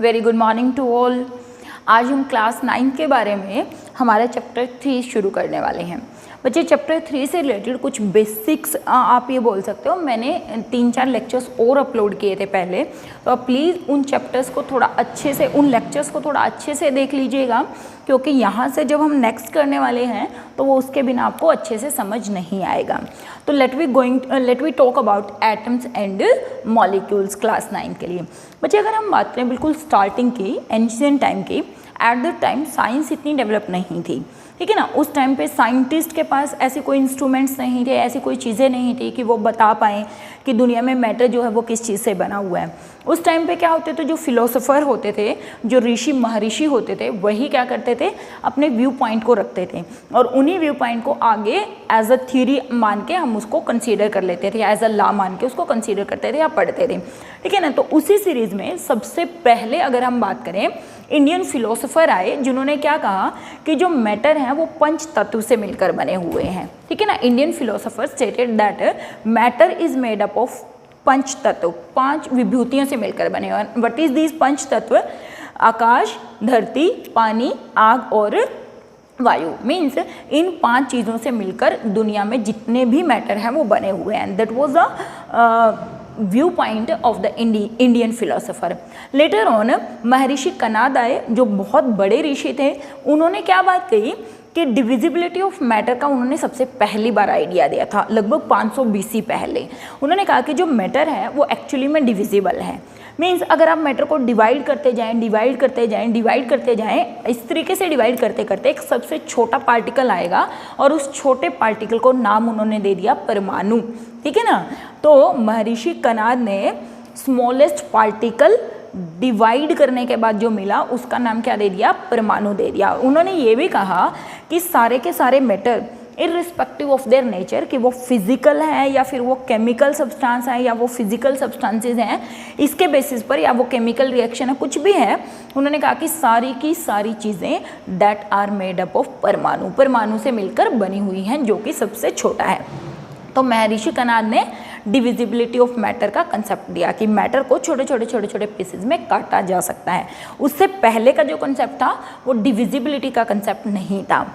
Very good morning to all. आज हम class 9 के बारे में हमारा चैप्टर 3 शुरू करने वाले हैं। बच्चे चैप्टर 3 से रिलेटेड कुछ बेसिक्स आप ये बोल सकते हो, मैंने 3-4 लेक्चर्स और अपलोड किए थे पहले, तो आप प्लीज़ उन चैप्टर्स को थोड़ा अच्छे से, उन लेक्चर्स को थोड़ा अच्छे से देख लीजिएगा, क्योंकि यहाँ से जब हम नेक्स्ट करने वाले हैं तो वो उसके बिना आपको अच्छे से समझ नहीं आएगा। तो let we talk about atoms and molecules class 9 के लिए। बच्चे अगर हम बात करें बिल्कुल स्टार्टिंग की, एंशिएंट टाइम की, एट द टाइम साइंस इतनी डेवलप नहीं थी, ठीक है ना। उस टाइम पे साइंटिस्ट के पास ऐसे कोई इंस्ट्रूमेंट्स नहीं थे, ऐसी कोई चीज़ें नहीं थी कि वो बता पाएँ कि दुनिया में मैटर जो है वो किस चीज़ से बना हुआ है। उस टाइम पे क्या होते थे, जो फिलोसोफर होते थे, जो ऋषि महर्षि होते थे, वही क्या करते थे, अपने व्यू पॉइंट को रखते थे और उन्हीं व्यू पॉइंट को आगे एज अ थ्योरी मान के हम उसको कंसीडर कर लेते थे, या एज अ लॉ मान के उसको कंसीडर करते थे या पढ़ते थे, ठीक है ना। तो उसी सीरीज़ में सबसे पहले अगर हम बात करें, इंडियन फिलोसोफर आए जिन्होंने क्या कहा कि जो मैटर है वो पंच तत्व से मिलकर बने हुए हैं, ठीक है ना। Indian philosopher stated that matter is made up of panch tattva, 5 विभूतियों से मिलकर बने हुए हैं। व्हाट इज दीज पंच तत्व? आकाश, धरती, पानी, आग और वायु। मीन्स इन 5 चीज़ों से मिलकर दुनिया में जितने भी मैटर हैं वो बने हुए हैं। That was the view point of the Indian philosopher. Later on महर्षि कनाद आए, जो बहुत बड़े ऋषि थे। उन्होंने क्या बात कही कि डिविजिबिलिटी ऑफ मैटर का उन्होंने सबसे पहली बार आइडिया दिया था, लगभग 500 BC पहले। उन्होंने कहा कि जो मैटर है वो एक्चुअली में डिविजिबल है। मीन्स अगर आप मैटर को डिवाइड करते जाएं, इस तरीके से डिवाइड करते करते एक सबसे छोटा पार्टिकल आएगा और उस छोटे पार्टिकल को नाम उन्होंने दे दिया परमाणु, ठीक है ना। तो महर्षि कनाद ने स्मॉलेस्ट पार्टिकल डिवाइड करने के बाद जो मिला उसका नाम क्या दे दिया? परमाणु दे दिया। उन्होंने ये भी कहा कि सारे के सारे matter irrespective of their nature, कि वो फिजिकल है या फिर वो केमिकल सब्सटेंस है या वो फिजिकल सब्सटेंसेस हैं, इसके बेसिस पर, या वो केमिकल रिएक्शन है, कुछ भी है, उन्होंने कहा कि सारी की सारी चीज़ें that are made up of परमाणु, परमाणु से मिलकर बनी हुई हैं, जो कि सबसे छोटा है। तो महर्षि कनाद ने डिविजिबिलिटी ऑफ मैटर का कंसेप्ट दिया कि मैटर को छोटे छोटे पीसेस में काटा जा सकता है। उससे पहले का जो कंसेप्ट था वो डिविजिबिलिटी का कंसेप्ट नहीं था।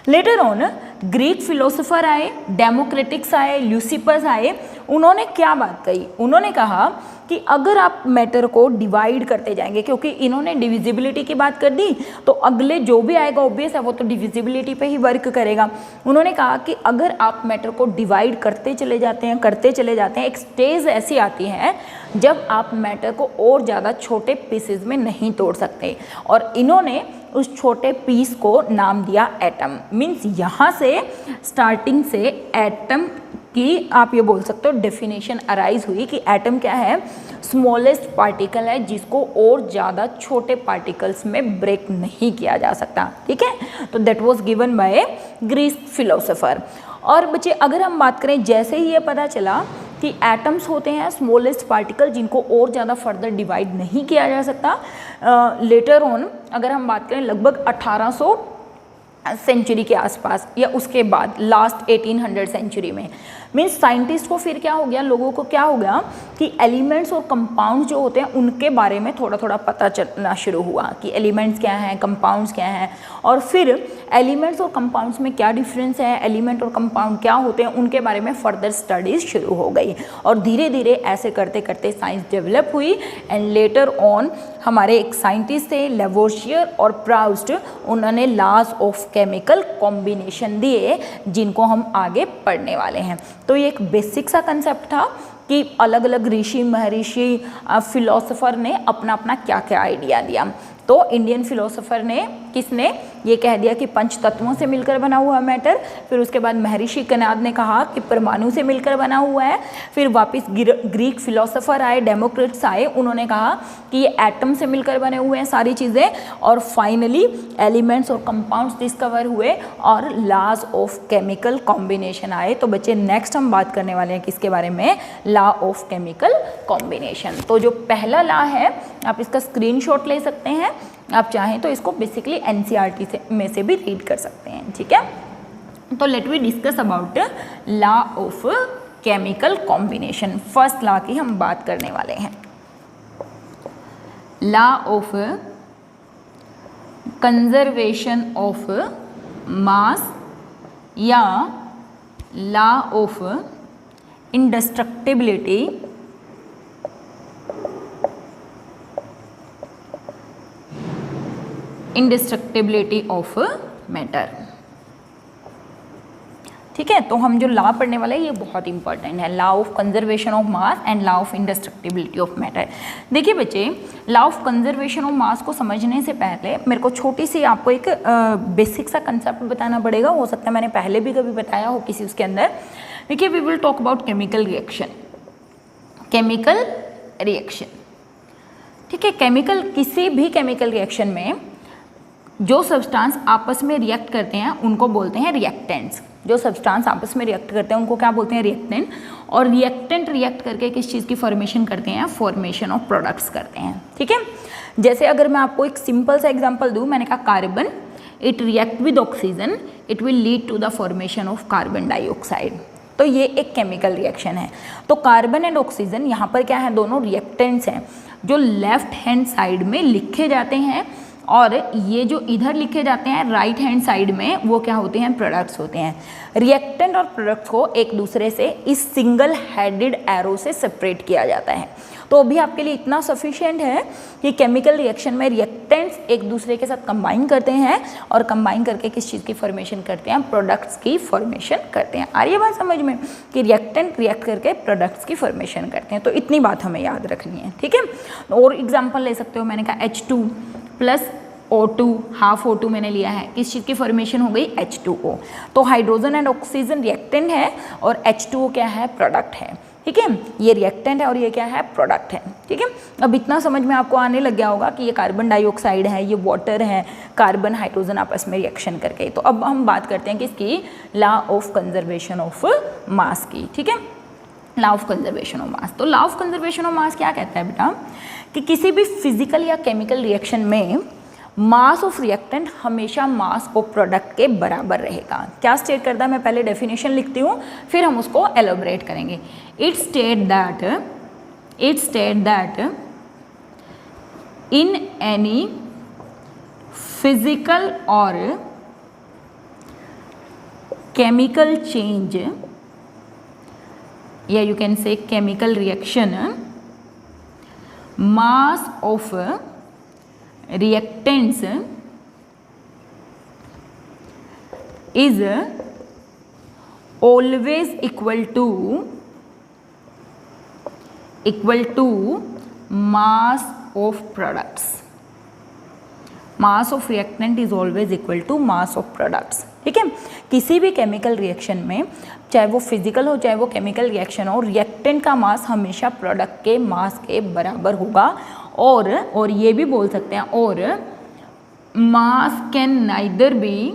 लेटर ऑन ग्रीक फिलोसोफर आए, डेमोक्रेटिक्स आए, ल्यूसिपस आए। उन्होंने क्या बात कही? उन्होंने कहा कि अगर आप मैटर को डिवाइड करते जाएंगे, क्योंकि इन्होंने डिविजिबिलिटी की बात कर दी, तो अगले जो भी आएगा ऑब्वियस है वो तो डिविजिबिलिटी पे ही वर्क करेगा। उन्होंने कहा कि अगर आप मैटर को डिवाइड करते चले जाते हैं, एक स्टेज ऐसी आती है जब आप मैटर को और ज़्यादा छोटे पीसेज में नहीं तोड़ सकते, और इन्होंने उस छोटे पीस को नाम दिया एटम। मीन्स यहाँ से स्टार्टिंग से एटम की आप ये बोल सकते हो डेफिनेशन अराइज हुई कि एटम क्या है? स्मॉलेस्ट पार्टिकल है जिसको और ज़्यादा छोटे पार्टिकल्स में ब्रेक नहीं किया जा सकता, ठीक है। तो that was given by Greek philosopher. और बच्चे अगर हम बात करें, जैसे ही ये पता चला कि एटम्स होते हैं स्मॉलेस्ट पार्टिकल जिनको और ज़्यादा फर्दर डिवाइड नहीं किया जा सकता, लेटर ऑन अगर हम बात करें लगभग 1800 सेंचुरी के आसपास या उसके बाद लास्ट 1800 सेंचुरी में, मीन्स साइंटिस्ट को फिर क्या हो गया, लोगों को क्या हो गया कि एलिमेंट्स और कंपाउंड्स जो होते हैं उनके बारे में थोड़ा थोड़ा पता चलना शुरू हुआ कि एलिमेंट्स क्या हैं, कंपाउंड्स क्या हैं, और फिर एलिमेंट्स और कंपाउंड्स में क्या डिफरेंस है, एलिमेंट और कंपाउंड क्या होते हैं, उनके बारे में फर्दर स्टडीज़ शुरू हो गई। और धीरे धीरे ऐसे करते करते साइंस डेवलप हुई। एंड लेटर ऑन हमारे एक साइंटिस्ट थे लेवोशियर और प्राउस्ट, उन्होंने लॉज ऑफ केमिकल कॉम्बिनेशन दिए जिनको हम आगे पढ़ने वाले हैं। तो ये एक बेसिक सा कंसेप्ट था कि अलग अलग ऋषि महर्षि फिलोसोफर ने अपना अपना क्या क्या आइडिया दिया। तो इंडियन फिलोसोफर ने किसने ये कह दिया कि पंच तत्वों से मिलकर बना हुआ मैटर, फिर उसके बाद महर्षि कनाद ने कहा कि परमाणु से मिलकर बना हुआ है, फिर वापस ग्रीक फिलोसोफर आए, डेमोक्रेट्स आए, उन्होंने कहा कि ये एटम से मिलकर बने हुए हैं सारी चीज़ें, और फाइनली एलिमेंट्स और कंपाउंड्स डिस्कवर हुए और लॉज ऑफ केमिकल कॉम्बिनेशन आए। तो बच्चे नेक्स्ट हम बात करने वाले हैं किसके बारे में? Law of chemical combination. तो जो पहला लॉ है आप इसका स्क्रीनशॉट ले सकते हैं, आप चाहें तो इसको बेसिकली NCERT में से भी रीड कर सकते हैं, ठीक है। तो let we discuss about law of chemical combination. First law की हम बात करने वाले हैं। Law of conservation of mass या law of indestructibility of matter. ठीक है, तो हम जो लॉ पढ़ने वाले हैं ये बहुत इंपॉर्टेंट है, law of conservation of mass and law of indestructibility of matter. देखिए बच्चे, law of conservation of mass को समझने से पहले मेरे को छोटी सी आपको एक बेसिक सा कंसेप्ट बताना पड़ेगा। हो सकता है मैंने पहले भी कभी बताया हो किसी उसके अंदर। देखिए, we will talk about chemical reaction. Chemical reaction, ठीक है, किसी भी केमिकल रिएक्शन में जो सब्सटेंस आपस में रिएक्ट करते हैं उनको बोलते हैं रिएक्टेंट्स। जो सब्सटेंस आपस में रिएक्ट करते हैं उनको क्या बोलते हैं? रिएक्टेंट। और रिएक्टेंट रिएक्ट करके किस चीज़ की फॉर्मेशन करते हैं? फॉर्मेशन ऑफ प्रोडक्ट्स करते हैं। ठीक है, जैसे अगर मैं आपको एक सिंपल सा एग्जांपल दूं, मैंने कहा carbon, it react with oxygen, it will lead to the formation of carbon dioxide. तो ये एक केमिकल रिएक्शन है। तो कार्बन एंड ऑक्सीजन यहाँ पर क्या है? दोनों रिएक्टेंट्स हैं जो लेफ्ट हैंड साइड में लिखे जाते हैं, और ये जो इधर लिखे जाते हैं राइट हैंड साइड में, वो क्या होते हैं? प्रोडक्ट्स होते हैं। रिएक्टेंट और प्रोडक्ट्स को एक दूसरे से इस सिंगल हेडेड एरो से सेपरेट किया जाता है। तो अभी आपके लिए इतना सफिशिएंट है कि केमिकल रिएक्शन में रिएक्टेंट्स एक दूसरे के साथ कंबाइन करते हैं, और कंबाइन करके किस चीज़ की फॉर्मेशन करते हैं? प्रोडक्ट्स की फॉर्मेशन करते हैं। आ रही है बात समझ में कि रिएक्टेंट रिएक्ट करके प्रोडक्ट्स की फॉर्मेशन करते हैं। तो इतनी बात हमें याद रखनी है। ठीक है, और एग्जाम्पल ले सकते हो, मैंने कहा H2 plus O2, half O2 मैंने लिया है, किस चीज़ की फॉर्मेशन हो गई? H2O। तो हाइड्रोजन एंड ऑक्सीजन रिएक्टेंट है और H2O क्या है? प्रोडक्ट है। ठीक है, ये रिएक्टेंट है और ये क्या है? प्रोडक्ट है। ठीक है, अब इतना समझ में आपको आने लग गया होगा कि ये कार्बन डाइऑक्साइड है, ये वाटर है, कार्बन हाइड्रोजन आपस में रिएक्शन करके। तो अब हम बात करते हैं किसकी? Law of conservation of mass की। ठीक है, law of conservation of mass. तो law of conservation of mass क्या कहता है बेटा? कि किसी भी फिजिकल या केमिकल रिएक्शन में मास ऑफ रिएक्टेंट हमेशा मास ऑफ प्रोडक्ट के बराबर रहेगा। क्या स्टेट करता है? मैं पहले डेफिनेशन लिखती हूँ, फिर हम उसको एलोबरेट करेंगे। It state that in any physical और केमिकल चेंज, या you can say chemical reaction, mass of reactants is always equal to mass of products. Mass of reactant is always equal to mass of products. ठीक है, किसी भी chemical reaction में, चाहे वो physical हो चाहे वो केमिकल रिएक्शन हो, रिएक्टेंट का मास हमेशा प्रोडक्ट के मास के बराबर होगा। और ये भी बोल सकते हैं, और mass can neither be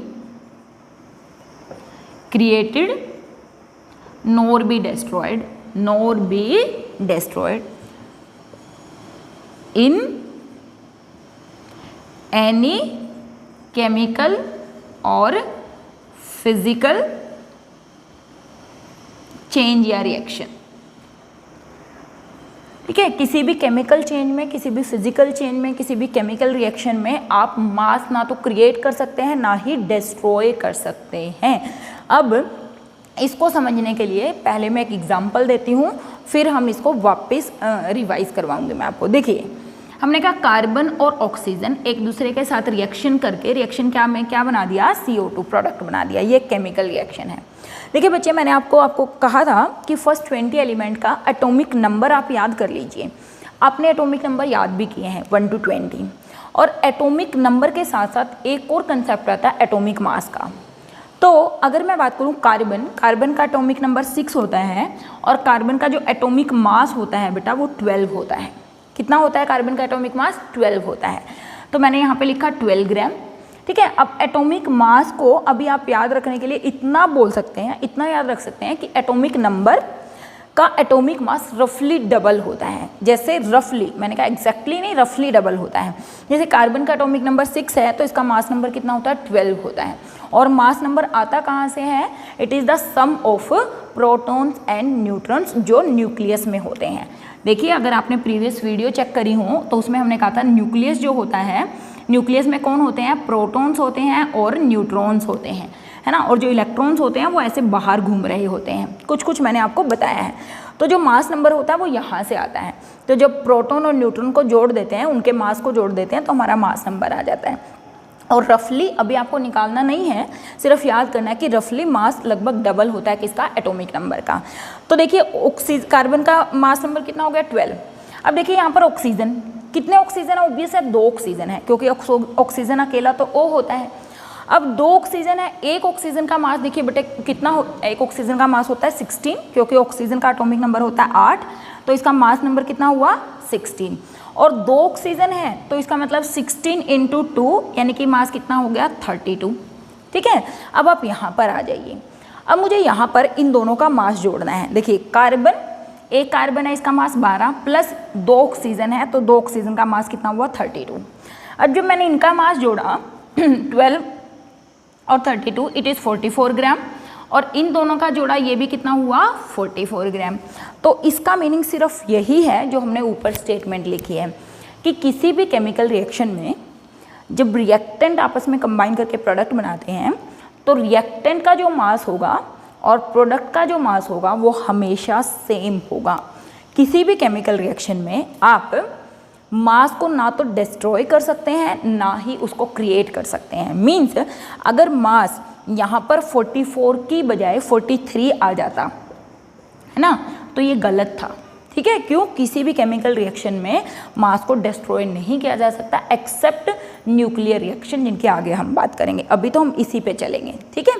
created nor be destroyed in any chemical और फिजिकल चेंज या रिएक्शन। ठीक है, किसी भी केमिकल चेंज में, किसी भी फिजिकल चेंज में, किसी भी केमिकल रिएक्शन में आप मास ना तो क्रिएट कर सकते हैं ना ही डिस्ट्रॉय कर सकते हैं। अब इसको समझने के लिए पहले मैं एक एग्जांपल देती हूँ, फिर हम इसको वापस रिवाइज करवाऊंगी मैं आपको। देखिए, हमने कहा कार्बन और ऑक्सीजन एक दूसरे के साथ रिएक्शन करके, रिएक्शन क्या बना दिया? CO2 प्रोडक्ट बना दिया। ये केमिकल रिएक्शन है। देखिए बच्चे, मैंने आपको कहा था कि फर्स्ट 20 एलिमेंट का एटॉमिक नंबर आप याद कर लीजिए। आपने एटॉमिक नंबर याद भी किए हैं 1 to 20। और एटॉमिक नंबर के साथ साथ एक और कंसेप्ट आता है एटॉमिक मास का। तो अगर मैं बात करूं कार्बन का एटॉमिक नंबर 6 होता है, और कार्बन का जो एटॉमिक मास होता है बेटा वो 12 होता है। कितना होता है कार्बन का एटॉमिक मास? 12 होता है। तो मैंने यहाँ पे लिखा 12 ग्राम। ठीक है, अब एटॉमिक मास को अभी आप याद रखने के लिए इतना बोल सकते हैं, इतना याद रख सकते हैं कि एटॉमिक नंबर का एटॉमिक मास रफली डबल होता है। जैसे रफली, मैंने कहा एग्जैक्टली नहीं, रफली डबल होता है। जैसे कार्बन का एटॉमिक नंबर 6 है तो इसका मास नंबर कितना होता है? 12 होता है। और मास नंबर आता कहाँ से है? It is the sum of protons and neutrons जो न्यूक्लियस में होते हैं। देखिए अगर आपने प्रीवियस वीडियो चेक करी हो तो उसमें हमने कहा था न्यूक्लियस जो होता है, न्यूक्लियस में कौन होते हैं, प्रोटॉन्स होते हैं और न्यूट्रॉन्स होते हैं, है ना, और जो इलेक्ट्रॉन्स होते हैं वो ऐसे बाहर घूम रहे होते हैं, कुछ कुछ मैंने आपको बताया है। तो जो मास नंबर होता है वो यहाँ से आता है, तो जब प्रोटॉन और न्यूट्रॉन को जोड़ देते हैं, उनके मास को जोड़ देते हैं तो हमारा मास नंबर आ जाता है। और रफली अभी आपको निकालना नहीं है, सिर्फ याद करना है कि रफली मास लगभग डबल होता है किसका, एटॉमिक नंबर का। तो देखिए कार्बन का मास नंबर कितना हो गया 12। अब देखिए यहाँ पर ऑक्सीजन, कितने ऑक्सीजन है, ऑब्वियस है 2 ऑक्सीजन है, क्योंकि ऑक्सीजन अकेला तो O होता है। अब 2 ऑक्सीजन है, एक ऑक्सीजन का मास देखिए बेटे कितना एक ऑक्सीजन का मास होता है 16, क्योंकि ऑक्सीजन का एटॉमिक नंबर होता है 8, तो इसका मास नंबर कितना हुआ 16। और 2 ऑक्सीजन है तो इसका मतलब 16 × 2 यानी कि मास कितना हो गया 32। ठीक है, अब आप यहाँ पर आ जाइए। अब मुझे यहाँ पर इन दोनों का मास जोड़ना है। देखिए कार्बन, एक कार्बन है इसका मास 12 प्लस 2 ऑक्सीजन है, तो 2 ऑक्सीजन का मास कितना हुआ 32। अब जब मैंने इनका मास जोड़ा 12 और 32, इट इज़ 44 ग्राम, और इन दोनों का जोड़ा ये भी कितना हुआ 44 ग्राम। तो इसका मीनिंग सिर्फ यही है जो हमने ऊपर स्टेटमेंट लिखी है कि किसी भी केमिकल रिएक्शन में जब रिएक्टेंट आपस में कंबाइन करके प्रोडक्ट बनाते हैं तो रिएक्टेंट का जो मास होगा और प्रोडक्ट का जो मास होगा वो हमेशा सेम होगा। किसी भी केमिकल रिएक्शन में आप मास को ना तो डिस्ट्रॉय कर सकते हैं ना ही उसको क्रिएट कर सकते हैं। मीन्स अगर मास यहाँ पर 44 की बजाय 43 आ जाता है ना, तो ये गलत था। ठीक है, क्यों, किसी भी केमिकल रिएक्शन में मास को डिस्ट्रॉय नहीं किया जा सकता एक्सेप्ट न्यूक्लियर रिएक्शन, जिनके आगे हम बात करेंगे। अभी तो हम इसी पे चलेंगे। ठीक है,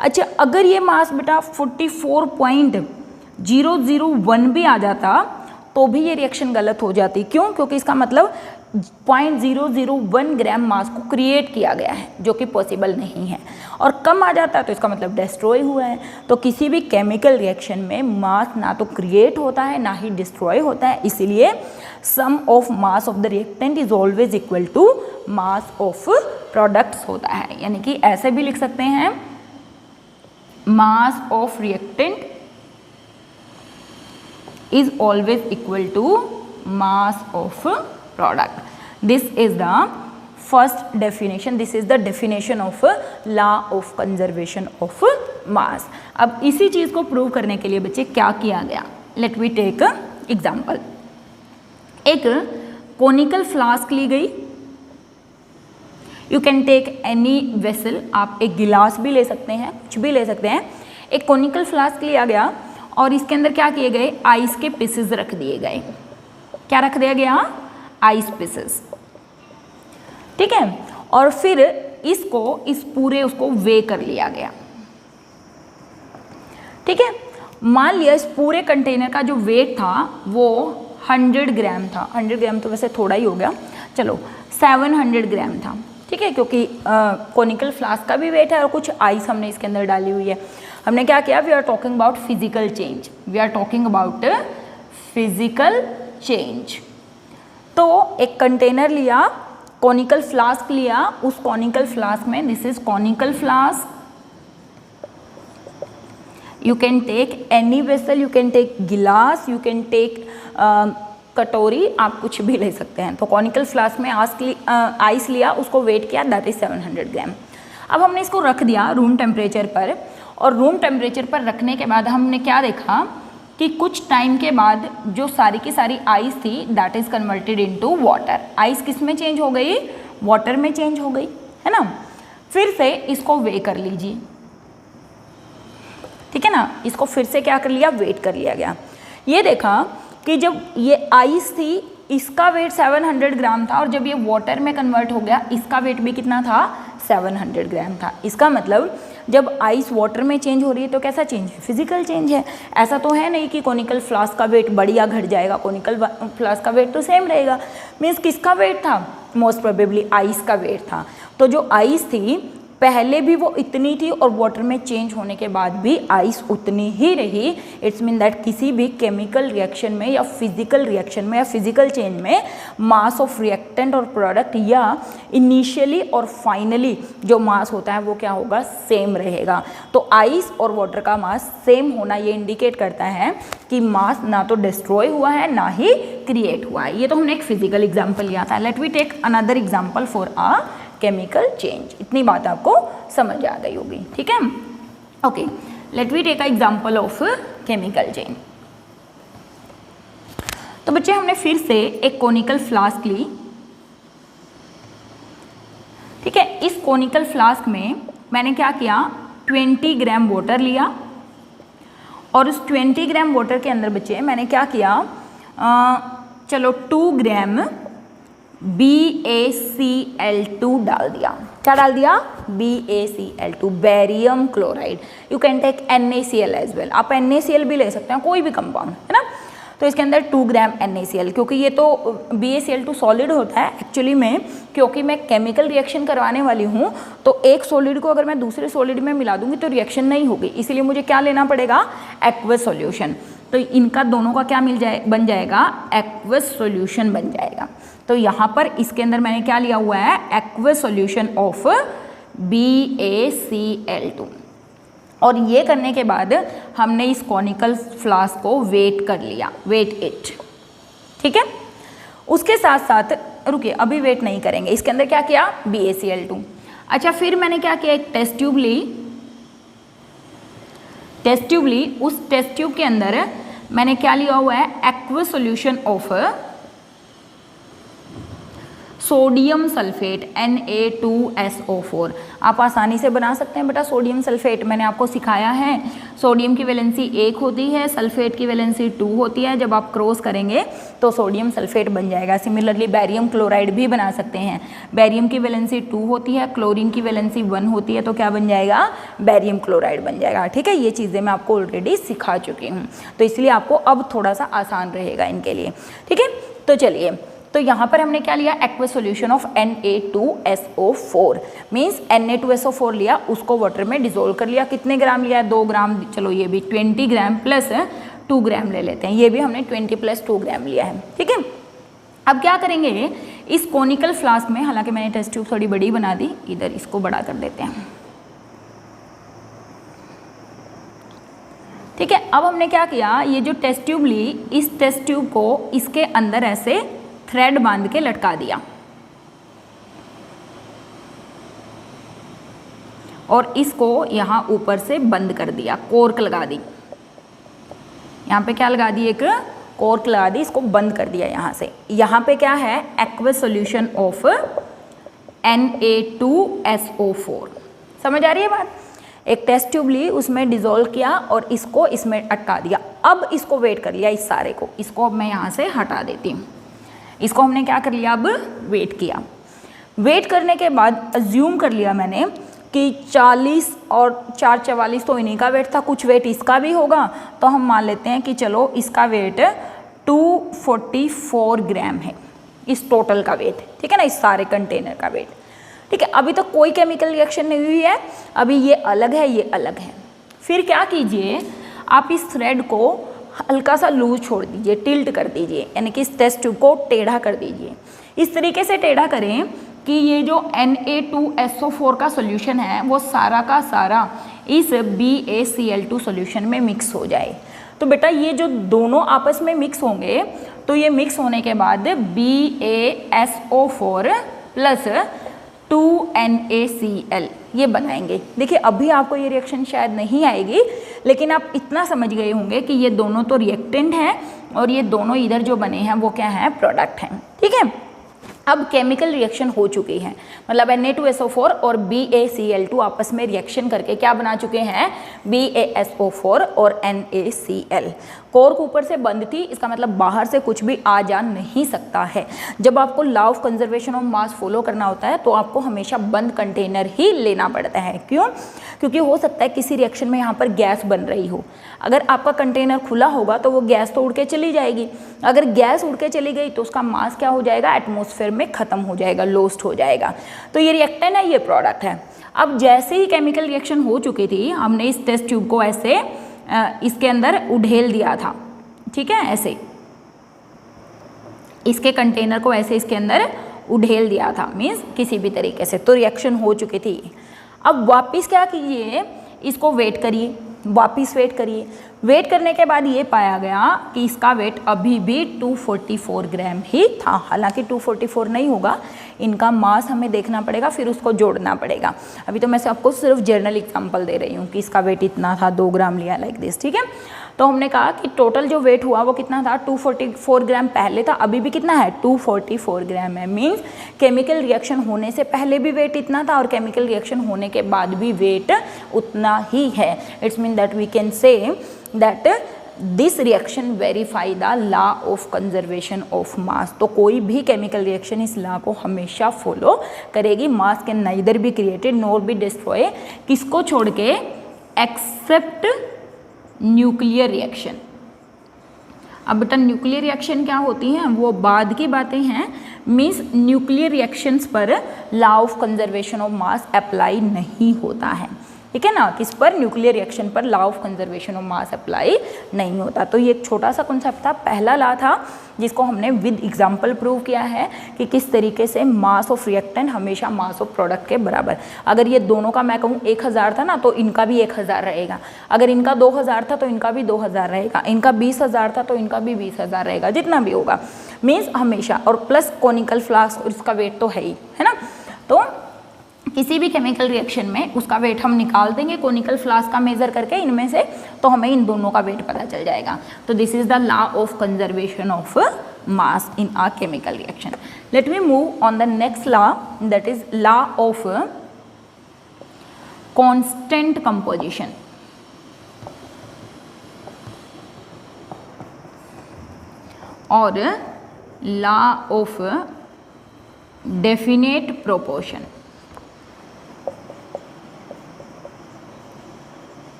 अच्छा अगर ये मास बेटा 44.001 भी आ जाता तो भी ये रिएक्शन गलत हो जाती। क्यों, क्योंकि इसका मतलब 0.001 ग्राम मास को क्रिएट किया गया है, जो कि पॉसिबल नहीं है, और कम आ जाता है तो इसका मतलब डिस्ट्रॉय हुआ है। तो किसी भी केमिकल रिएक्शन में मास ना तो क्रिएट होता है ना ही डिस्ट्रॉय होता है, इसीलिए sum of mass of the reactant is always equal to mass of products होता है। यानी कि ऐसे भी लिख सकते हैं, mass of reactant is always equal to mass of product. This is the first definition. This is the definition of law of conservation of mass. अब इसी चीज़ को प्रूव करने के लिए बच्चे क्या किया गया, let me take example. एक conical flask ली गई, you can take any vessel, आप एक गिलास भी ले सकते हैं, कुछ भी ले सकते हैं। एक conical flask लिया गया और इसके अंदर क्या किए गए, आइस के पीसेस रख दिए गए। क्या रख दिया गया, आइस पीसेस। ठीक है, और फिर इसको इस पूरे उसको वे कर लिया गया। ठीक है, मान लिया इस पूरे कंटेनर का जो वेट था वो 100 ग्राम था। 100 ग्राम तो वैसे थोड़ा ही हो गया, चलो 700 ग्राम था। ठीक है, क्योंकि कॉनिकल फ्लास्क का भी वेट है और कुछ आइस हमने इसके अंदर डाली हुई है। हमने क्या किया, we are talking about physical change, we are talking about physical change. तो एक कंटेनर लिया, कॉनिकल फ्लास्क लिया, उस कॉनिकल फ्लास्क में, this is conical flask, you can take any vessel, you can take glass, you can take कटोरी, आप कुछ भी ले सकते हैं। तो कॉनिकल फ्लास्क में आइस लिया, उसको वेट किया, दैट इज 700 ग्राम। अब हमने इसको रख दिया रूम टेम्परेचर पर, और रूम टेम्परेचर पर रखने के बाद हमने क्या देखा कि कुछ टाइम के बाद जो सारी की सारी आइस थी that is converted into water. Ice किस में चेंज हो गई, वाटर में चेंज हो गई, है ना। फिर से इसको वे कर लीजिए, ठीक है ना, इसको फिर से क्या कर लिया, वेट कर लिया गया। ये देखा कि जब ये आइस थी इसका वेट 700 ग्राम था, और जब ये वाटर में कन्वर्ट हो गया इसका वेट भी कितना था, 700 ग्राम था। इसका मतलब जब आइस वाटर में चेंज हो रही है तो कैसा चेंज है, फिजिकल चेंज है। ऐसा तो है नहीं कि कॉनिकल फ्लास्क का वेट बढ़ या घट जाएगा, कॉनिकल फ्लास्क का वेट तो सेम रहेगा। मीन्स किसका वेट था, मोस्ट प्रोबेबली आइस का वेट था। तो जो आइस थी पहले भी वो इतनी थी और वाटर में चेंज होने के बाद भी आइस उतनी ही रही। इट्स मीन दैट किसी भी केमिकल रिएक्शन में या फिजिकल रिएक्शन में या फिजिकल चेंज में मास ऑफ रिएक्टेंट और प्रोडक्ट या इनिशियली और फाइनली जो मास होता है वो क्या होगा, सेम रहेगा। तो आइस और वाटर का मास सेम होना ये इंडिकेट करता है कि मास ना तो डिस्ट्रॉय हुआ है ना ही क्रिएट हुआ है। ये तो हमने एक फिजिकल एग्जाम्पल लिया था। Let we take another example for a chemical change. इतनी बात आपको समझ आ गई होगी, ठीक है। Okay, let we take a example of chemical change. तो बच्चे हमने फिर से एक कोनिकल फ्लास्क ली, ठीक है। इस कोनिकल फ्लास्क में मैंने क्या किया, 20 ग्राम वाटर लिया और उस 20 ग्राम वाटर के अंदर बच्चे मैंने क्या किया, चलो 2 ग्राम BaCl2 डाल दिया। क्या डाल दिया, BaCl2, barium chloride. You can take NaCl as well, आप NaCl भी ले सकते हैं, कोई भी कंपाउंड, है ना। तो इसके अंदर 2 ग्राम NaCl, क्योंकि ये तो BaCl2 सॉलिड होता है एक्चुअली में, क्योंकि मैं केमिकल रिएक्शन करवाने वाली हूँ तो एक सॉलिड को अगर मैं दूसरे सॉलिड में मिला दूंगी तो रिएक्शन नहीं होगी, इसीलिए मुझे क्या लेना पड़ेगा, एक्वस सॉल्यूशन। तो इनका दोनों का क्या बन जाएगा, एक्वस सॉल्यूशन बन जाएगा। तो यहाँ पर इसके अंदर मैंने क्या लिया हुआ है, एक्वस सॉल्यूशन ऑफ BaCl2। और ये करने के बाद हमने इस कॉनिकल फ्लास्क को वेट कर लिया, वेट इट, ठीक है। उसके साथ साथ रुकिए, अभी वेट नहीं करेंगे, इसके अंदर क्या किया, BaCl2। अच्छा, फिर मैंने क्या किया, एक टेस्ट ट्यूब ली, टेस्ट ट्यूब ली। उस टेस्ट ट्यूब के अंदर मैंने क्या लिया हुआ है, aqueous solution of sodium sulphate Na2SO4। आप आसानी से बना सकते हैं बेटा सोडियम सल्फेट, मैंने आपको सिखाया है। सोडियम की वैलेंसी 1 होती है, सल्फेट की वैलेंसी 2 होती है। जब आप क्रॉस करेंगे तो सोडियम सल्फेट बन जाएगा। सिमिलरली बैरियम क्लोराइड भी बना सकते हैं। बैरियम की वैलेंसी 2 होती है, क्लोरीन की वैलेंसी 1 होती है, तो क्या बन जाएगा, बैरियम क्लोराइड बन जाएगा, ठीक है। ये चीज़ें मैं आपको ऑलरेडी सिखा चुकी हूँ, तो इसलिए आपको अब थोड़ा सा आसान रहेगा इनके लिए, ठीक है। तो चलिए, तो यहाँ पर हमने क्या लिया, aqueous solution of Na2SO4, means Na2SO4 लिया, उसको वाटर में डिसोल्व कर लिया। कितने ग्राम लिया, 2 ग्राम, चलो ये भी 20 ग्राम प्लस 2 ग्राम ले लेते हैं, ये भी हमने 20 + 2 ग्राम लिया है, ठीक है। अब क्या करेंगे, इस कोनिकल फ्लास्क में, हालांकि मैंने टेस्ट ट्यूब थोड़ी बड़ी बना दी, इधर इसको बड़ा कर देते हैं, ठीक है। अब हमने क्या किया, ये जो टेस्ट ट्यूब ली, इस टेस्ट ट्यूब को इसके अंदर ऐसे थ्रेड बांध के लटका दिया और इसको यहाँ ऊपर से बंद कर दिया, कोर्क लगा दी। यहाँ पे क्या लगा दी, एक कोर्क लगा दी, इसको बंद कर दिया यहाँ से। यहाँ पे क्या है, एक्वस सॉल्यूशन ऑफ Na2SO4। समझ आ रही है बात। एक टेस्ट ट्यूब ली, उसमें डिसॉल्व किया और इसको इसमें अटका दिया। अब इसको वेट कर लिया, इस सारे को, इसको अब मैं यहाँ से हटा देती हूँ। इसको हमने क्या कर लिया, अब वेट किया। वेट करने के बाद अज्यूम कर लिया मैंने कि 40 और 4 44 तो इन्हीं का वेट था, कुछ वेट इसका भी होगा, तो हम मान लेते हैं कि चलो इसका वेट 244 ग्राम है, इस टोटल का वेट, ठीक है ना, इस सारे कंटेनर का वेट, ठीक है। अभी तक कोई केमिकल रिएक्शन नहीं हुई है, अभी ये अलग है, ये अलग है। फिर क्या कीजिए, आप इस थ्रेड को हल्का सा लूज छोड़ दीजिए, टिल्ट कर दीजिए, यानी कि इस टेस्ट ट्यूब को टेढ़ा कर दीजिए। इस तरीके से टेढ़ा करें कि ये जो Na2SO4 का सॉल्यूशन है वो सारा का सारा इस BaCl2 सॉल्यूशन में मिक्स हो जाए। तो बेटा ये जो दोनों आपस में मिक्स होंगे, तो ये मिक्स होने के बाद BaSO4 प्लस 2NaCl ये बनाएंगे। देखिए अभी आपको ये रिएक्शन शायद नहीं आएगी, लेकिन आप इतना समझ गए होंगे कि ये दोनों तो रिएक्टेंट हैं और ये दोनों इधर जो बने हैं वो क्या हैं, प्रोडक्ट हैं, ठीक है। अब केमिकल रिएक्शन हो चुकी है, मतलब Na2SO4 और BaCl2 आपस में रिएक्शन करके क्या बना चुके हैं, BaSO4 और NaCl। कोर ऊपर से बंद थी, इसका मतलब बाहर से कुछ भी आ जा नहीं सकता है। जब आपको law of conservation of mass follow करना होता है तो आपको हमेशा बंद कंटेनर ही लेना पड़ता है। क्यों? क्योंकि हो सकता है किसी रिएक्शन में यहाँ पर गैस बन रही हो, अगर आपका कंटेनर खुला होगा तो वो गैस तो उड़ के चली जाएगी, अगर गैस उड़ के चली गई तो उसका मास क्या हो जाएगा, एटमॉस्फेयर में ख़त्म हो जाएगा, लॉस्ट हो जाएगा। तो ये रिएक्टेंट है, ये प्रोडक्ट है। अब जैसे ही केमिकल रिएक्शन हो चुकी थी, हमने इस टेस्ट ट्यूब को ऐसे इसके अंदर उड़ेल दिया था, ठीक है, ऐसे इसके कंटेनर को ऐसे इसके अंदर उड़ेल दिया था, मीन्स किसी भी तरीके से, तो रिएक्शन हो चुकी थी। अब वापस क्या कीजिए, इसको वेट करिए, वापस वेट करिए। वेट करने के बाद ये पाया गया कि इसका वेट अभी भी 244 ग्राम ही था। हालांकि 244 नहीं होगा, इनका मास हमें देखना पड़ेगा, फिर उसको जोड़ना पड़ेगा। अभी तो मैं आपको सिर्फ जर्नल एग्जांपल दे रही हूँ कि इसका वेट इतना था, 2 ग्राम लिया, लाइक दिस, ठीक है। तो हमने कहा कि टोटल जो वेट हुआ वो कितना था, 244 ग्राम पहले था, अभी भी कितना है, 244 ग्राम है। मीन्स केमिकल रिएक्शन होने से पहले भी वेट इतना था और केमिकल रिएक्शन होने के बाद भी वेट उतना ही है। It's mean that we can say that this reaction verify the law of conservation of mass. तो कोई भी केमिकल रिएक्शन इस लॉ को हमेशा फॉलो करेगी। मास can neither be created nor be destroy, किसको छोड़ के, एक्सेप्ट न्यूक्लियर रिएक्शन। अब बेटा न्यूक्लियर रिएक्शन क्या होती हैं, वो बाद की बातें हैं। मीन्स न्यूक्लियर रिएक्शंस पर law of conservation of mass apply नहीं होता है, ठीक है ना। किस पर, न्यूक्लियर रिएक्शन पर law of conservation of mass apply नहीं होता। तो ये एक छोटा सा कॉन्सेप्ट था, पहला लॉ था जिसको हमने विद एग्जांपल प्रूव किया है कि किस तरीके से मास ऑफ रिएक्टेंट हमेशा मास ऑफ प्रोडक्ट के बराबर। अगर ये दोनों का मैं कहूँ 1000 था ना, तो इनका भी 1000 रहेगा। अगर इनका 2000 था तो इनका भी 2000 रहेगा। इनका 20000 था तो इनका भी 20000 रहेगा, जितना भी होगा, मीन्स हमेशा। और प्लस कोनिकल फ्लास्क, और इसका वेट तो है ही, है ना। तो किसी भी केमिकल रिएक्शन में उसका वेट हम निकाल देंगे कोनिकल फ्लास्क का मेजर करके इनमें से, तो हमें इन दोनों का वेट पता चल जाएगा। तो this is the law of conservation of mass in a chemical reaction. Let me move on the next law, that is law of constant composition और लॉ ऑफ डेफिनेट प्रोपोर्शन।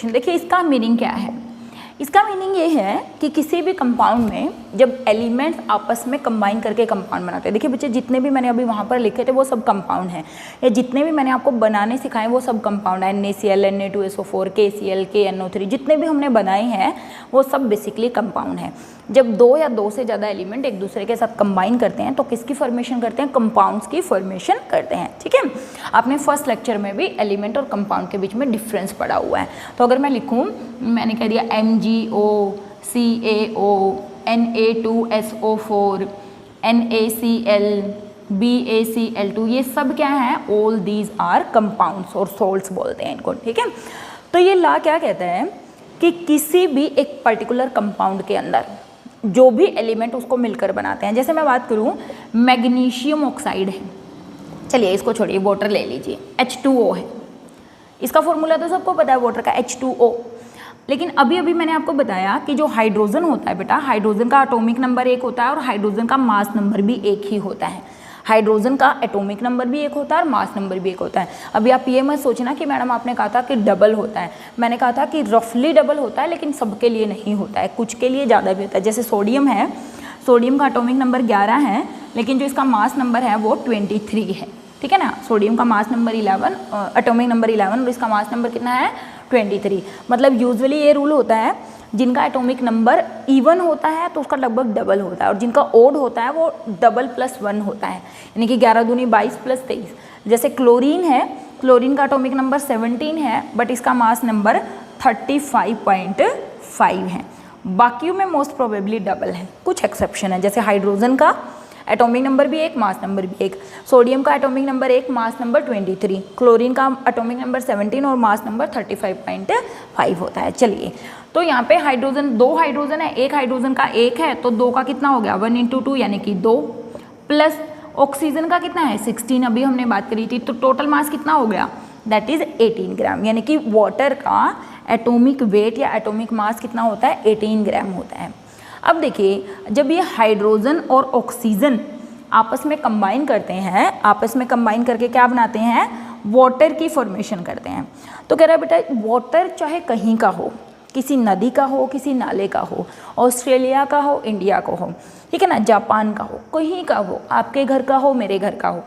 देखिए इसका मीनिंग क्या है। इसका मीनिंग ये है कि किसी भी कंपाउंड में जब एलिमेंट्स आपस में कंबाइन करके कंपाउंड बनाते हैं, देखिए बच्चे जितने भी मैंने अभी वहाँ पर लिखे थे वो सब कंपाउंड हैं, या जितने भी मैंने आपको बनाने सिखाए वो सब कंपाउंड है। NaCl, Na2SO4, KCl, KNO3, जितने भी हमने बनाए हैं वो सब बेसिकली कंपाउंड हैं। जब 2 या 2 से ज़्यादा एलिमेंट एक दूसरे के साथ कंबाइन करते हैं तो किसकी फॉर्मेशन करते हैं, कंपाउंड्स की फॉर्मेशन करते हैं, ठीक है। आपने फर्स्ट लेक्चर में भी एलिमेंट और कंपाउंड के बीच में डिफरेंस पढ़ा हुआ है। तो अगर मैं लिखूँ, मैंने कह दिया MgO, CaO, Na2SO4, NaCl, BaCl2, ये सब क्या है, ऑल दीज आर कंपाउंड्स और सोल्ट्स बोलते हैं इनको, ठीक है। तो ये लॉ क्या कहता है कि किसी भी एक पर्टिकुलर कंपाउंड के अंदर जो भी एलिमेंट उसको मिलकर बनाते हैं, जैसे मैं बात करूं मैग्नीशियम ऑक्साइड है, चलिए इसको छोड़िए, वाटर ले लीजिए, H2O है, इसका फॉर्मूला तो सबको पता है वाटर का, H2O। लेकिन अभी अभी मैंने आपको बताया कि जो हाइड्रोजन होता है बेटा, हाइड्रोजन का एटॉमिक नंबर 1 होता है और हाइड्रोजन का मास नंबर भी 1 ही होता है। हाइड्रोजन का एटॉमिक नंबर भी 1 होता है और मास नंबर भी 1 होता है। अभी आप ये मत सोचना कि मैडम आपने कहा था कि डबल होता है, मैंने कहा था कि रफली डबल होता है, लेकिन सबके लिए नहीं होता है, कुछ के लिए ज़्यादा भी होता है। जैसे सोडियम है, सोडियम का एटॉमिक नंबर 11 है, लेकिन जो इसका मास नंबर है वो 23 है, ठीक है ना। सोडियम का मास नंबर 11, एटॉमिक नंबर 11 और इसका मास नंबर कितना है, 23। मतलब यूजुअली ये रूल होता है, जिनका एटॉमिक नंबर इवन होता है तो उसका लगभग डबल होता है, और जिनका ओड होता है वो डबल +1 होता है, यानी कि 11 दूनी 22 + 23। जैसे क्लोरीन है, क्लोरीन का एटॉमिक नंबर 17 है, बट इसका मास नंबर 35.5 है। बाकियों में मोस्ट प्रोबेबली डबल है, कुछ एक्सेप्शन है, जैसे हाइड्रोजन का एटॉमिक नंबर भी 1, मास नंबर भी 1, सोडियम का atomic number 1, mass number 23, chlorine का एटॉमिक नंबर 17 और मास नंबर 35.5 होता है। चलिए, तो यहाँ पे हाइड्रोजन, 2 हाइड्रोजन है, एक हाइड्रोजन का 1 है, तो 2 का कितना हो गया, 1 × 2 यानी कि 2, प्लस ऑक्सीजन का कितना है 16, अभी हमने बात करी थी, तो टोटल मास कितना हो गया दैट इज 18 ग्राम, यानी कि वाटर का एटॉमिक वेट या एटॉमिक मास कितना होता है, 18 ग्राम होता है। अब देखिए, जब ये हाइड्रोजन और ऑक्सीजन आपस में कंबाइन करते हैं, आपस में कंबाइन करके क्या बनाते हैं, वाटर की फॉर्मेशन करते हैं। तो कह रहा है बेटा वाटर चाहे कहीं का हो, किसी नदी का हो, किसी नाले का हो, ऑस्ट्रेलिया का हो, इंडिया का हो, ठीक है ना, जापान का हो, कहीं का हो, आपके घर का हो, मेरे घर का हो,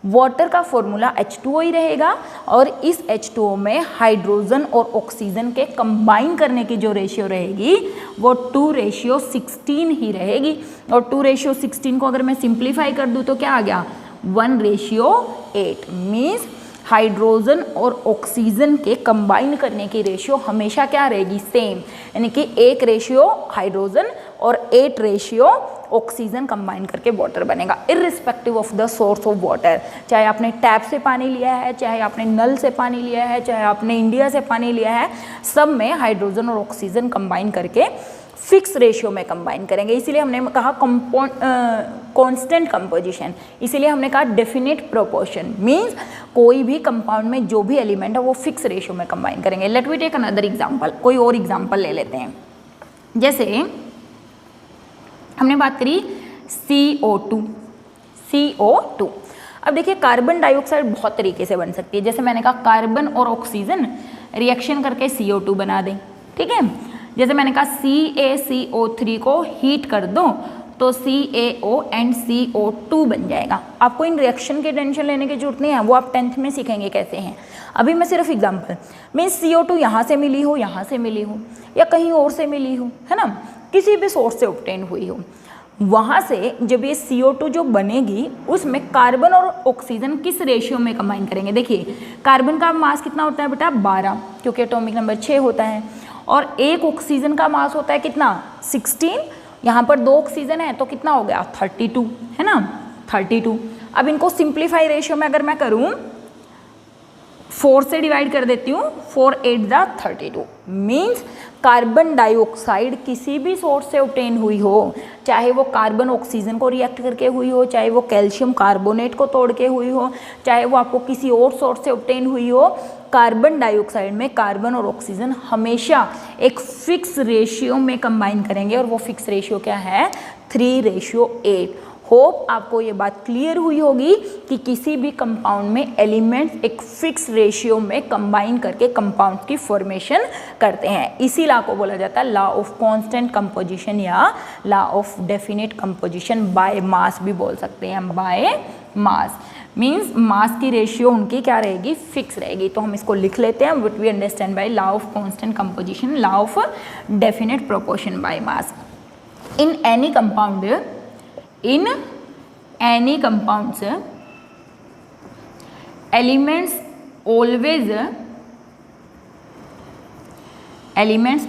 वाटर का फॉर्मूला H2O ही रहेगा। और इस H2O में हाइड्रोजन और ऑक्सीजन के कंबाइन करने की जो रेशियो रहेगी वो 2:16 ही रहेगी। और 2:16 को अगर मैं सिंप्लीफाई कर दूँ तो क्या आ गया, 1:8। मीन्स हाइड्रोजन और ऑक्सीजन के कंबाइन करने की रेशियो हमेशा क्या रहेगी, सेम, यानी कि 1 रेशियो हाइड्रोजन और 8 रेशियो ऑक्सीजन कंबाइन करके वाटर बनेगा, irrespective of the source of water. चाहे आपने टैप से पानी लिया है, चाहे आपने नल से पानी लिया है, चाहे आपने इंडिया से पानी लिया है, सब में हाइड्रोजन और ऑक्सीजन कंबाइन करके फिक्स रेशियो में कंबाइन करेंगे। इसीलिए हमने कहा कांस्टेंट कंपोजिशन, इसीलिए हमने कहा डेफिनेट प्रोपोर्शन। मींस कोई भी कंपाउंड में जो भी एलिमेंट है वो फिक्स रेशियो में कंबाइन करेंगे। Let we take another example, कोई और एग्जांपल ले लेते हैं। जैसे हमने बात करी CO2। अब देखिए कार्बन डाइऑक्साइड बहुत तरीके से बन सकती है। जैसे मैंने कहा कार्बन और ऑक्सीजन रिएक्शन करके CO2 बना दें, ठीक है। जैसे मैंने कहा CaCO3 को हीट कर दो तो CaO एंड CO2 बन जाएगा। आपको इन रिएक्शन की टेंशन लेने की जरूरत नहीं है, वो आप 10th में सीखेंगे कैसे हैं। अभी मैं सिर्फ एग्जांपल, मीन्स CO2 यहाँ से मिली हो, यहाँ से मिली हो, या कहीं और से मिली हो, है ना, किसी भी सोर्स से ऑब्टेन हुई हो, वहाँ से जब ये CO2 जो बनेगी उसमें कार्बन और ऑक्सीजन किस रेशियो में कंबाइन करेंगे। देखिए कार्बन का मास कितना होता है बेटा, 12, क्योंकि एटॉमिक नंबर 6 होता है, और एक ऑक्सीजन का मास होता है कितना, 16। यहाँ पर 2 ऑक्सीजन है तो कितना हो गया, 32, है ना, 32। अब इनको सिंप्लीफाई रेशियो में अगर मैं करूँ 4 से डिवाइड कर देती हूँ, 4 8 दा 32। मीन्स कार्बन डाइऑक्साइड किसी भी सोर्स से ऑब्टेन हुई हो, चाहे वो कार्बन ऑक्सीजन को रिएक्ट करके हुई हो, चाहे वो कैल्शियम कार्बोनेट को तोड़ के हुई हो, चाहे वो आपको किसी और सोर्स से ऑब्टेन हुई हो, कार्बन डाइऑक्साइड में कार्बन और ऑक्सीजन हमेशा एक फिक्स रेशियो में कंबाइन करेंगे, और वो फिक्स रेशियो क्या है, 3:8। होप आपको ये बात क्लियर हुई होगी कि किसी भी कंपाउंड में एलिमेंट्स एक फिक्स रेशियो में कंबाइन करके कंपाउंड की फॉर्मेशन करते हैं। इसी लॉ को बोला जाता है लॉ ऑफ कांस्टेंट कंपोजिशन या law of definite composition by mass भी बोल सकते हैं। बाय मास मीन्स मास की रेशियो उनकी क्या रहेगी, फिक्स रहेगी। तो हम इसको लिख लेते हैं, what we understand by law of constant composition, law of definite proportion by mass. In any compound, in any compounds elements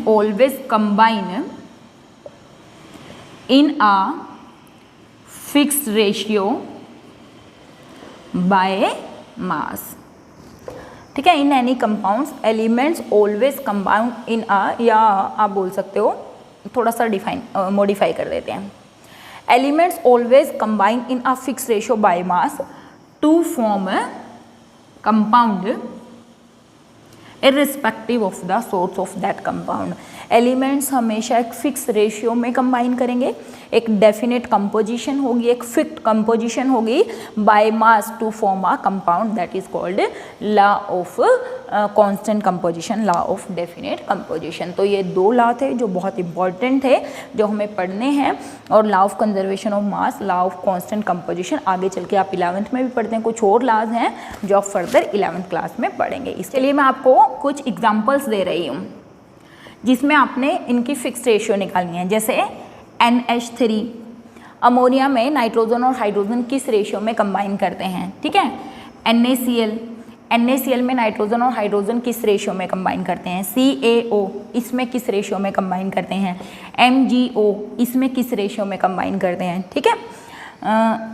always combine in a fixed ratio by mass। ठीक है, in any compounds elements always combined in a, या आप बोल सकते हो थोड़ा सा modify कर देते हैं, elements always combine in a fixed ratio by mass to form a compound irrespective of the source of that compound। Elements हमेशा एक फिक्स रेशियो में कंबाइन करेंगे, एक डेफिनेट कंपोजिशन होगी, एक फिक्स्ड कंपोजिशन होगी by mass to form a compound, that is called law of constant composition, law of definite composition. तो ये 2 लॉ थे जो बहुत इंपॉर्टेंट थे, जो हमें पढ़ने हैं, और law of conservation of mass, law of constant composition आगे चल के आप 11th में भी पढ़ते हैं। कुछ और लॉज हैं जो आप फर्दर 11th क्लास में पढ़ेंगे। इसके लिए मैं आपको कुछ एग्जाम्पल्स दे रही हूँ जिसमें आपने इनकी फिक्स रेशियो निकालनी है। जैसे NH3, अमोनिया में नाइट्रोजन और हाइड्रोजन किस रेशियो में कंबाइन करते हैं, ठीक है। NaCl में नाइट्रोजन और हाइड्रोजन किस रेशियो में कंबाइन करते हैं। CaO इसमें किस रेशियो में कंबाइन करते हैं। MgO इसमें किस रेशियो में कंबाइन करते हैं, ठीक है।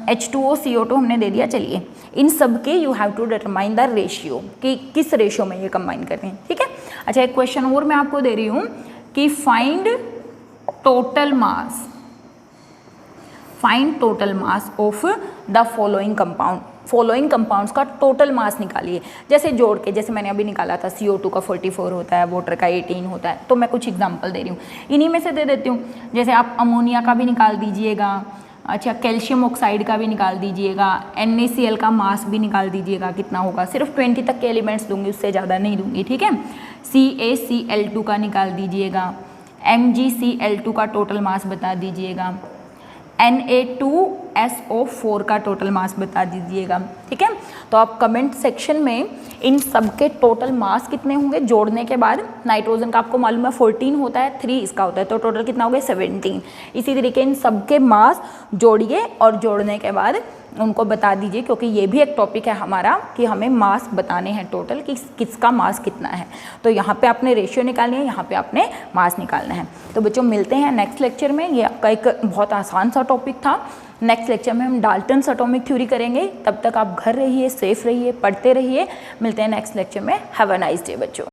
H2O CO2 हमने दे दिया। चलिए इन सब के you have to determine the ratio कि किस रेशियो में ये कंबाइन करते हैं, ठीक है। अच्छा एक क्वेश्चन और मैं आपको दे रही हूँ कि find total mass find total mass of the following compound, following compounds का टोटल मास निकालिए। जैसे जोड़ के, जैसे मैंने अभी निकाला था CO2 का 44 होता है, वाटर का 18 होता है, तो मैं कुछ एग्जांपल दे रही हूँ, इन्हीं में से दे देती हूँ। जैसे आप अमोनिया का भी निकाल दीजिएगा, अच्छा कैल्शियम ऑक्साइड का भी निकाल दीजिएगा, NaCl का मास भी निकाल दीजिएगा कितना होगा। सिर्फ 20 तक के एलिमेंट्स दूंगी, उससे ज़्यादा नहीं दूंगी, ठीक है। CaCl2 का निकाल दीजिएगा, MgCl2 का टोटल मास बता दीजिएगा, Na2SO4 का टोटल मास बता दीजिएगा, ठीक है। तो आप कमेंट सेक्शन में इन सब के टोटल मास कितने होंगे जोड़ने के बाद, नाइट्रोजन का आपको मालूम है 14 होता है, 3 इसका होता है, तो टोटल कितना हो गया 17। इसी तरीके इन सब के मास जोड़िए और जोड़ने के बाद उनको बता दीजिए, क्योंकि ये भी एक टॉपिक है हमारा कि हमें मास बताने हैं टोटल कि किसका मास कितना है। तो यहाँ पे आपने रेशियो निकालनी है, यहाँ पे आपने मास निकालना है। तो बच्चों मिलते हैं नेक्स्ट लेक्चर में। ये आपका एक बहुत आसान सा टॉपिक था। नेक्स्ट लेक्चर में हम डाल्टन्स एटॉमिक थ्योरी करेंगे। तब तक आप घर रहिए, सेफ रहिए, पढ़ते रहिए। मिलते हैं नेक्स्ट लेक्चर में। हैव अ नाइस डे बच्चों।